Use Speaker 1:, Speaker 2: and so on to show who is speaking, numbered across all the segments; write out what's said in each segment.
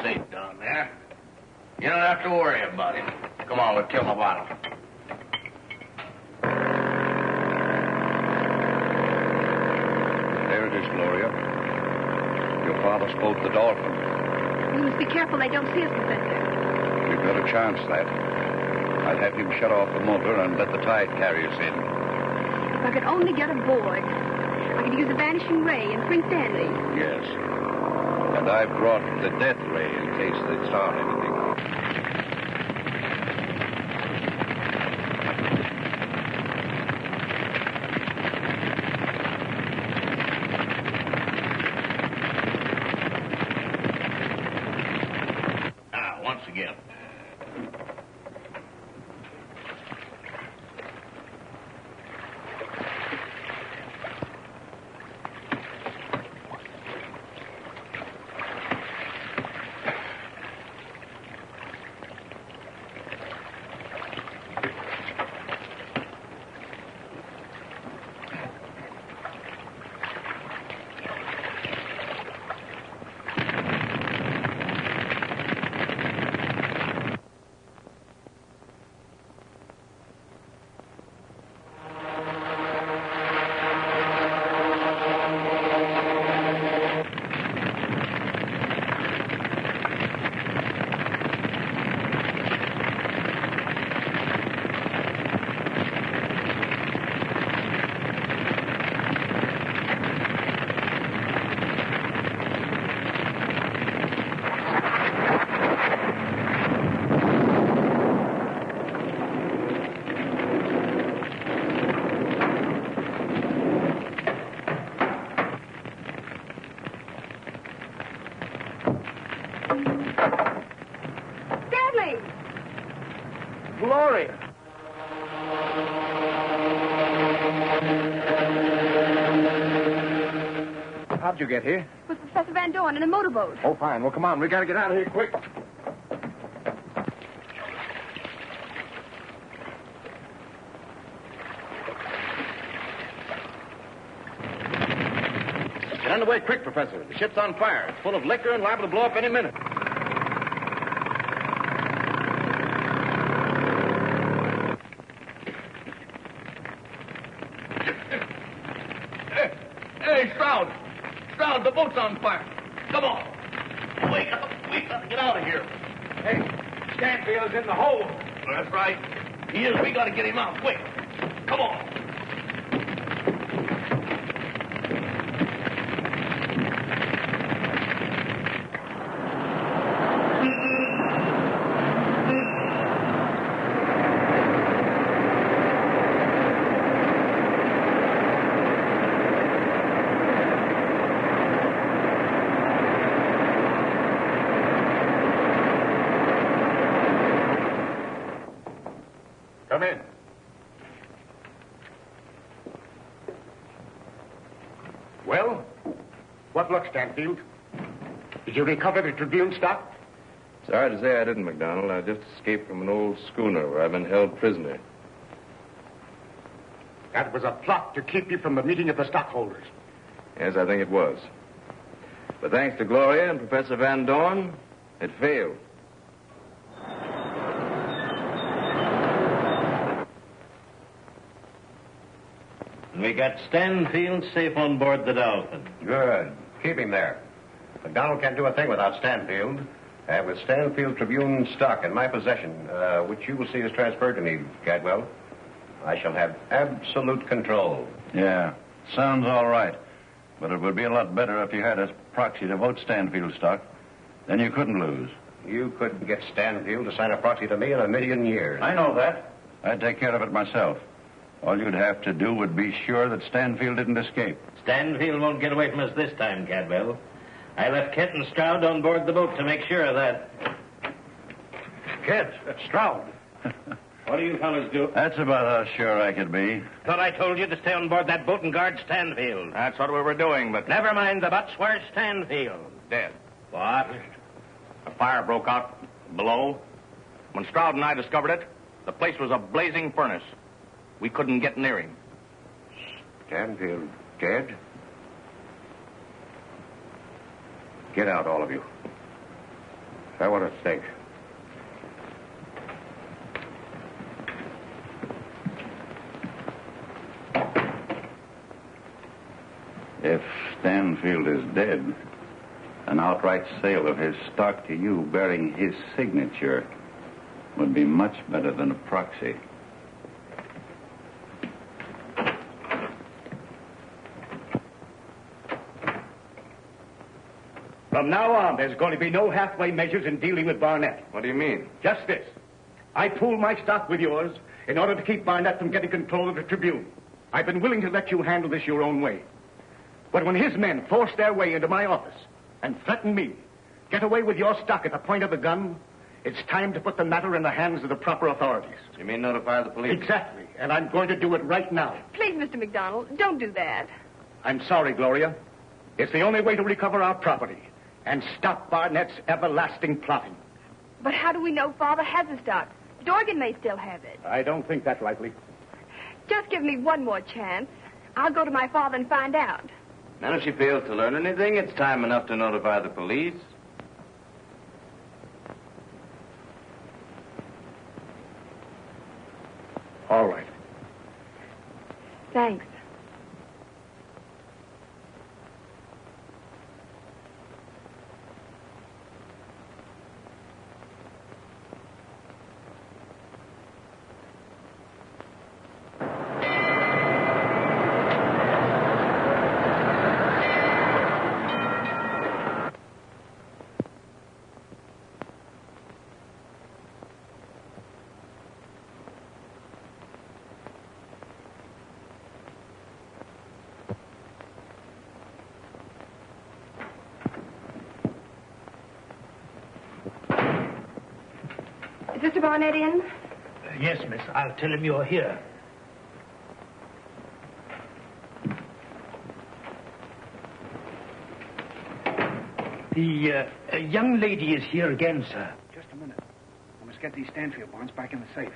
Speaker 1: safe down there. You don't have to worry about him. Come on, we'll kill the bottle.
Speaker 2: There it is, Gloria. Your father's boat, the Dolphin.
Speaker 3: We must be careful they don't see us, Professor.
Speaker 2: We've got a chance, that. I'll have him shut off the motor and let the tide carry us in.
Speaker 3: If I could only get aboard, I could use the vanishing ray and free Stanley.
Speaker 2: Yes. And I've brought the death ray in case they start anything.
Speaker 1: Once again.
Speaker 4: Gloria. How'd you get here?
Speaker 3: With Professor Van Dorn in a motorboat.
Speaker 4: Oh, fine. Well, come on. We gotta get out of here quick. Get underway quick, Professor. The ship's on fire. It's full of liquor and liable to blow up any minute.
Speaker 1: Hey, Stroud! Stroud, the boat's on fire. Come on. Wake up. We gotta get out of here.
Speaker 4: Hey, Stanfield's in the hole.
Speaker 1: That's right. He is. We gotta get him out quick. Come on.
Speaker 4: Come in. Well, what luck, Stanfield? Did you recover the Tribune stock?
Speaker 5: Sorry to say I didn't, McDonald. I just escaped from an old schooner where I've been held prisoner.
Speaker 4: That was a plot to keep you from the meeting of the stockholders.
Speaker 5: Yes, I think it was. But thanks to Gloria and Professor Van Dorn, it failed.
Speaker 6: We got Stanfield safe on board the Dolphin.
Speaker 7: Good. Keep him there. McDonald can't do a thing without Stanfield. And with Stanfield Tribune stock in my possession, which you will see is transferred to me, Cadwell, I shall have absolute control.
Speaker 2: Yeah, sounds all right. But it would be a lot better if you had a proxy to vote Stanfield stock. Then you couldn't lose.
Speaker 7: You couldn't get Stanfield to sign a proxy to me in a million years.
Speaker 2: I know that. I'd take care of it myself. All you'd have to do would be sure that Stanfield didn't escape.
Speaker 6: Stanfield won't get away from us this time, Cadwell. I left Kent and Stroud on board the boat to make sure of that.
Speaker 4: Kent, Stroud.
Speaker 6: What do you fellas do?
Speaker 2: That's about how sure I could be.
Speaker 6: Thought I told you to stay on board that boat and guard Stanfield.
Speaker 1: That's what we were doing, but...
Speaker 6: Never mind the buts. Where's Stanfield?
Speaker 1: Dead.
Speaker 6: What?
Speaker 1: A fire broke out below. When Stroud and I discovered it, the place was a blazing furnace. We couldn't get near him.
Speaker 7: Stanfield dead? Get out, all of you. I want to think.
Speaker 2: If Stanfield is dead, an outright sale of his stock to you bearing his signature would be much better than a proxy.
Speaker 4: From now on, there's going to be no halfway measures in dealing with Barnett.
Speaker 5: What do you mean?
Speaker 4: Just this. I pooled my stock with yours in order to keep Barnett from getting control of the Tribune. I've been willing to let you handle this your own way. But when his men forced their way into my office and threatened me, get away with your stock at the point of the gun, it's time to put the matter in the hands of the proper authorities.
Speaker 5: You mean notify the police?
Speaker 4: Exactly. And I'm going to do it right now.
Speaker 3: Please, Mr. McDonald, don't do that.
Speaker 4: I'm sorry, Gloria. It's the only way to recover our property and stop Barnett's everlasting plotting.
Speaker 3: But how do we know Father has the stock? Dorgan may still have it.
Speaker 4: I don't think that's likely.
Speaker 3: Just give me one more chance. I'll go to my father and find out.
Speaker 5: And if she fails to learn anything, it's time enough to notify the police.
Speaker 4: All right.
Speaker 3: Thanks. Is Mr. Barnett in?
Speaker 6: Yes, miss. I'll tell him you're here. The young lady is here again, sir.
Speaker 8: Just a minute. I must get these Stanfield bonds back in the safe.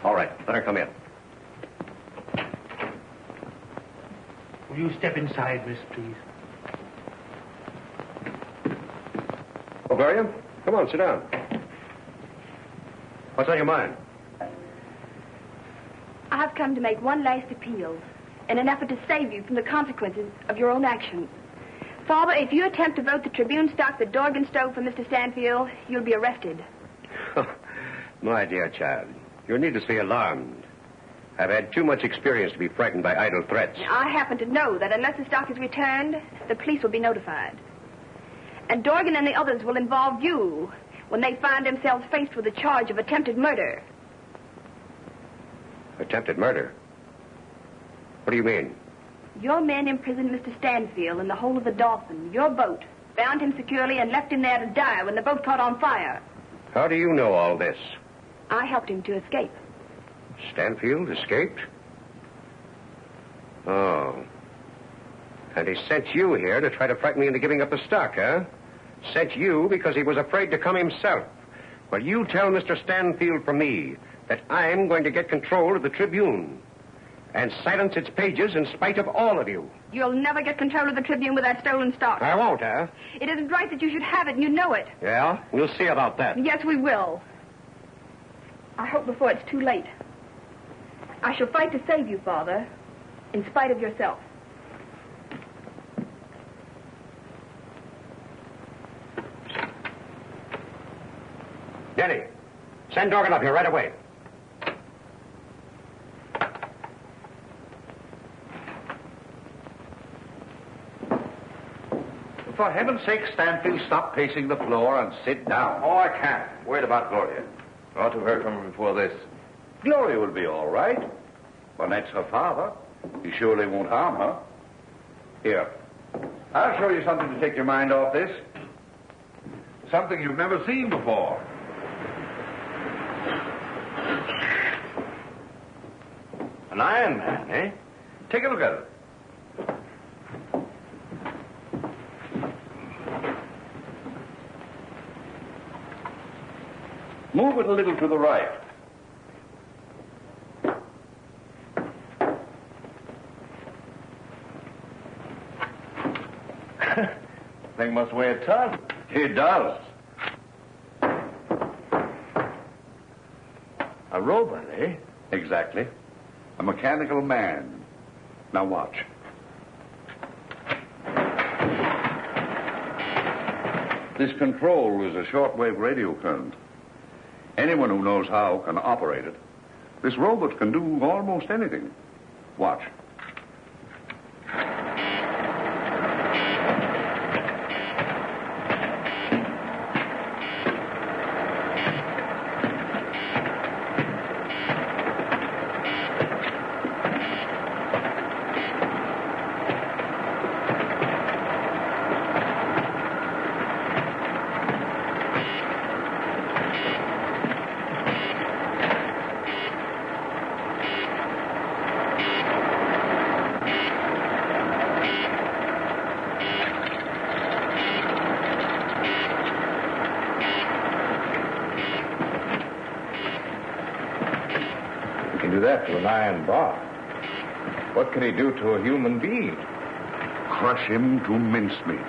Speaker 7: All right, let her come in.
Speaker 6: Will you step inside, miss, please?
Speaker 7: Oh, Gloria, come on, sit down. What's on your mind?
Speaker 3: I've come to make one last appeal in an effort to save you from the consequences of your own actions. Father, if you attempt to vote the Tribune stock that Dorgan stole from Mr. Stanfield, you'll be arrested.
Speaker 7: My dear child, you're needlessly alarmed. I've had too much experience to be frightened by idle threats.
Speaker 3: I happen to know that unless the stock is returned, the police will be notified. And Dorgan and the others will involve you when they find themselves faced with the charge of attempted murder.
Speaker 7: Attempted murder? What do you mean?
Speaker 3: Your men imprisoned Mr. Stanfield in the hold of the Dolphin, your boat, bound him securely and left him there to die when the boat caught on fire.
Speaker 7: How do you know all this?
Speaker 3: I helped him to escape.
Speaker 7: Stanfield escaped? Oh. And he sent you here to try to frighten me into giving up the stock, huh? Sent you because he was afraid to come himself. Well, you tell Mr. Stanfield from me that I'm going to get control of the Tribune and silence its pages in spite of all of you.
Speaker 3: You'll never get control of the Tribune with that stolen stock.
Speaker 7: I won't, huh?
Speaker 3: It isn't right that you should have it, and you know it.
Speaker 7: Yeah? We'll see about that.
Speaker 3: Yes, we will. I hope before it's too late. I shall fight to save you, Father, in spite of yourself.
Speaker 7: Denny, send Dorgan up here right away.
Speaker 2: For heaven's sake, Stanfield, stop pacing the floor and sit down.
Speaker 5: Oh, I can't. Worried about Gloria. Ought to have heard from her before this.
Speaker 2: Gloria will be all right. Barnett's her father. He surely won't harm her. Here. I'll show you something to take your mind off this. Something you've never seen before.
Speaker 5: An Iron Man, eh?
Speaker 2: Take a look at it. Move it a little to the right.
Speaker 5: Thing must weigh a ton.
Speaker 2: It does.
Speaker 5: A robot, eh?
Speaker 2: Exactly. A mechanical man. Now watch. This control is a shortwave radio current. Anyone who knows how can operate it. This robot can do almost anything. Watch.
Speaker 5: Do that to an iron bar. What can he do to a human being?
Speaker 2: Crush him to mincemeat.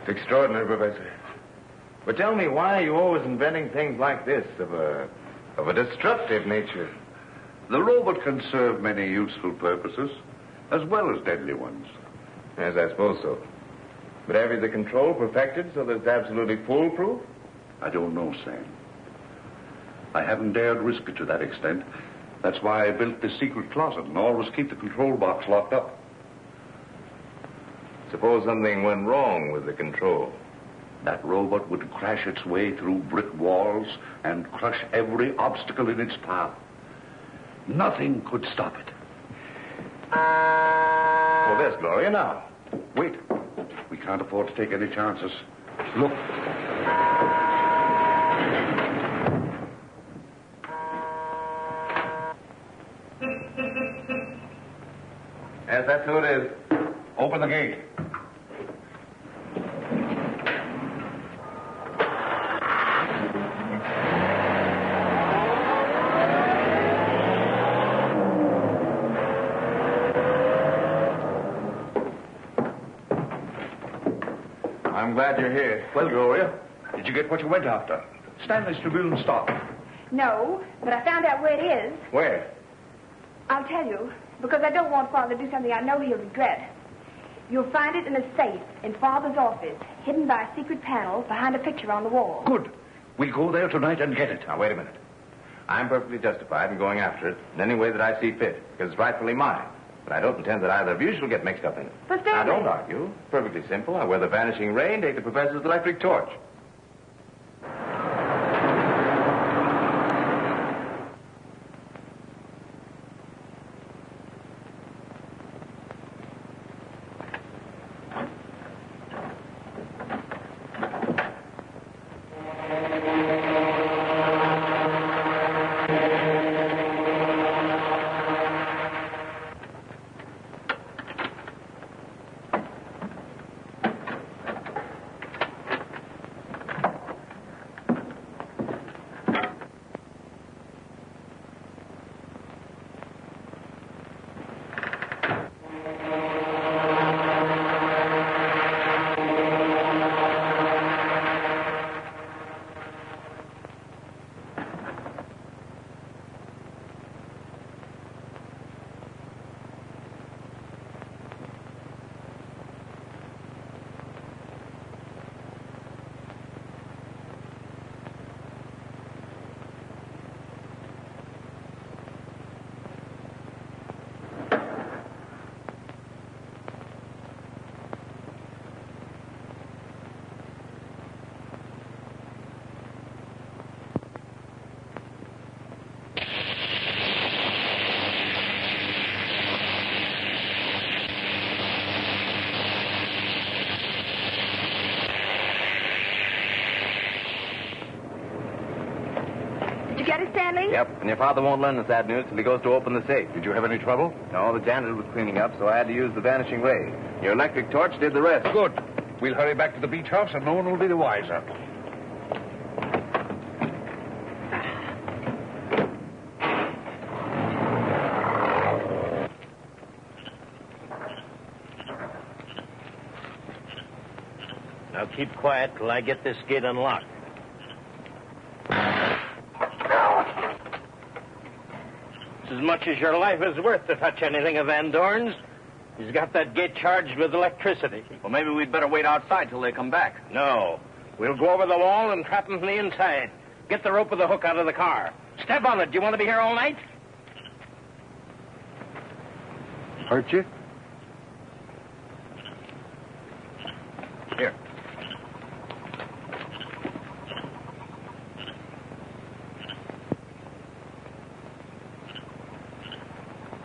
Speaker 5: It's extraordinary, Professor. But tell me, why are you always inventing things like this of a destructive nature?
Speaker 2: The robot can serve many useful purposes, as well as deadly ones.
Speaker 5: Yes, I suppose so. But have you the control perfected so that it's absolutely foolproof?
Speaker 2: I don't know, Sam. I haven't dared risk it to that extent. That's why I built this secret closet and always keep the control box locked up.
Speaker 5: Suppose something went wrong with the control.
Speaker 2: That robot would crash its way through brick walls and crush every obstacle in its path. Nothing could stop it.
Speaker 5: Well, there's Gloria now.
Speaker 2: Wait. We can't afford to take any chances. Look.
Speaker 5: Yes, that's who it is.
Speaker 2: Open the gate.
Speaker 5: I'm glad you're here.
Speaker 2: Well, Gloria, did you get what you went after? Stanley's Tribune stock.
Speaker 3: No, but I found out where it is.
Speaker 5: Where?
Speaker 3: I'll tell you, because I don't want Father to do something I know he'll regret. You'll find it in a safe in Father's office, hidden by a secret panel behind a picture on the wall.
Speaker 2: Good. We'll go there tonight and get it.
Speaker 5: Now, wait a minute. I'm perfectly justified in going after it in any way that I see fit, because it's rightfully mine. But I don't intend that either of you shall get mixed up in it.
Speaker 3: But Stanley...
Speaker 5: Now, don't argue. Perfectly simple. I wear the vanishing ray and take the professor's electric torch.
Speaker 3: Stanley?
Speaker 5: Yep, and your father won't learn the sad news till he goes to open the safe.
Speaker 2: Did you have any trouble?
Speaker 5: No, the janitor was cleaning up, so I had to use the vanishing ray. Your electric torch did the rest.
Speaker 2: Good. We'll hurry back to the beach house and no one will be the wiser.
Speaker 6: Now keep quiet till I get this gate unlocked. It's as much as your life is worth to touch anything of Van Dorn's. He's got that gate charged with electricity.
Speaker 1: Well, maybe we'd better wait outside till they come back.
Speaker 6: No. We'll go over the wall and trap him from the inside. Get the rope of the hook out of the car. Step on it. Do you want to be here all night?
Speaker 2: Hurt you?
Speaker 1: Here.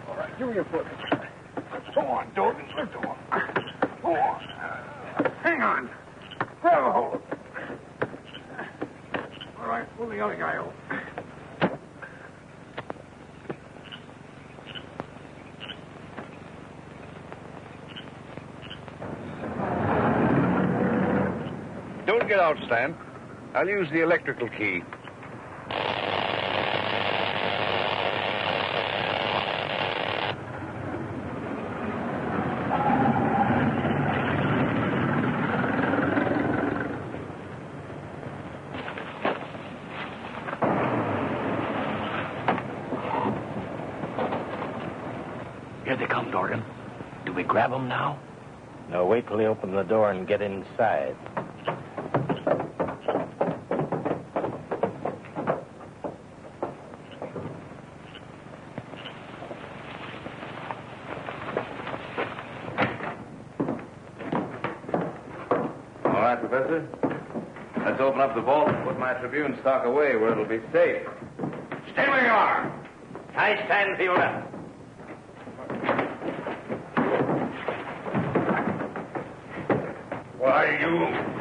Speaker 2: All right, give me your foot. Go on, Dorgan. Let's go on. Go on. Hang on. Grab a hold. All right, pull the other guy over. Don't get out, Stan. I'll use the electrical key.
Speaker 6: Here they come, Dorgan. Do we grab them now? No, wait till they open the door and get inside.
Speaker 5: All right, Professor. Let's open up the vault and put my Tribune stock away where it'll be safe.
Speaker 6: Stay where you are. Tie Stanfield up.
Speaker 2: Why, you